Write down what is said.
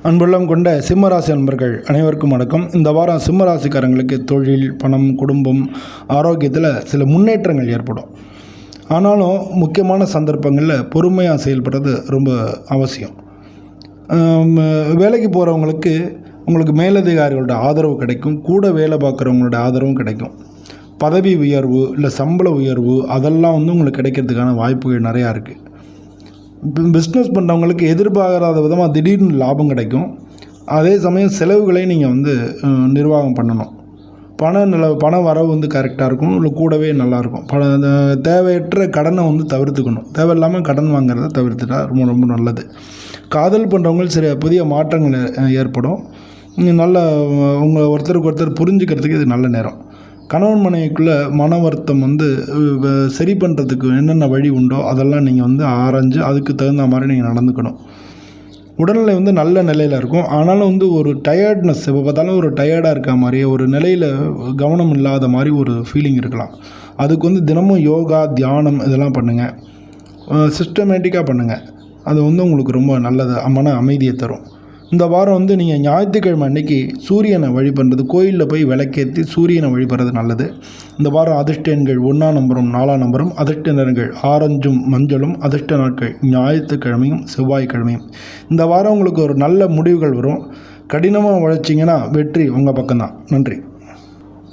அன்புள்ளம் கொண்ட சிம்மராசி நண்பர்கள் அனைவருக்கும் வணக்கம். இந்த வாரம் சிம்மராசிக்காரங்களுக்கு தொழில், பணம், குடும்பம், ஆரோக்கியத்தில் சில முன்னேற்றங்கள் ஏற்படும். ஆனாலும் முக்கியமான சந்தர்ப்பங்களில் பொறுமையாக செயல்படுறது ரொம்ப அவசியம். வேலைக்கு போகிறவங்களுக்கு உங்களுக்கு மேலதிகாரிகளோட ஆதரவு கிடைக்கும், கூட வேலை பார்க்குறவங்களோட ஆதரவும் கிடைக்கும். பதவி உயர்வு இல்லை சம்பள உயர்வு அதெல்லாம் உங்களுக்கு கிடைக்கிறதுக்கான வாய்ப்புகள் நிறையா இருக்குது. பிஸ்னஸ் பண்ணுறவங்களுக்கு எதிர்பாராத விதமாக திடீர்னு லாபம் கிடைக்கும். அதே சமயம் செலவுகளை நீங்கள் நிர்வாகம் பண்ணணும். பண வரவு கரெக்டாக இருக்கும், இல்லை கூடவே நல்லாயிருக்கும். தேவையற்ற கடனை தவிர்த்துக்கணும். தேவையில்லாமல் கடன் வாங்குறத தவிர்த்துட்டா ரொம்ப ரொம்ப நல்லது. காதல் பண்ணுறவங்களுக்கு சில புதிய மாற்றங்கள் ஏற்படும். நல்ல ஒருத்தருக்கு ஒருத்தர் புரிஞ்சுக்கிறதுக்கு இது நல்ல நேரம். கணவன் மனைவிக்குள்ளே மன வருத்தம் சரி பண்ணுறதுக்கு என்னென்ன வழி உண்டோ அதெல்லாம் நீங்கள் ஆராய்ஞ்சு அதுக்கு தகுந்த மாதிரி நீங்கள் நடந்துக்கணும். உடல்நிலை நல்ல நிலையில் இருக்கும். ஆனாலும் ஒரு டயர்ட்னஸ், எப்போ பார்த்தாலும் ஒரு டயர்டாக இருக்க மாதிரி, ஒரு நிலையில் கவனம் இல்லாத மாதிரி ஒரு ஃபீலிங் இருக்கலாம். அதுக்கு தினமும் யோகா, தியானம் இதெல்லாம் பண்ணுங்கள். சிஸ்டமேட்டிக்காக பண்ணுங்கள். அது உங்களுக்கு ரொம்ப நல்லது, மன அமைதியை தரும். இந்த வாரம் நீங்கள் ஞாயிற்றுக்கிழமை அன்னைக்கு சூரியனை வழிபடுறது, கோயிலில் போய் விளக்கேற்றி சூரியனை வழிபடுறது நல்லது. இந்த வாரம் அதிர்ஷ்ட எண்கள் 1ஆம் நம்பரும் 4ஆம் நம்பரும், அதிர்ஷ்ட நிறங்கள் ஆரஞ்சும் மஞ்சளும், அதிர்ஷ்ட நாட்கள் ஞாயிற்றுக்கிழமையும் செவ்வாய்க்கிழமையும். இந்த வாரம் உங்களுக்கு ஒரு நல்ல முடிவுகள் வரும். கடினமாக உழைச்சிங்கன்னா வெற்றி உங்கள் பக்கம்தான். நன்றி.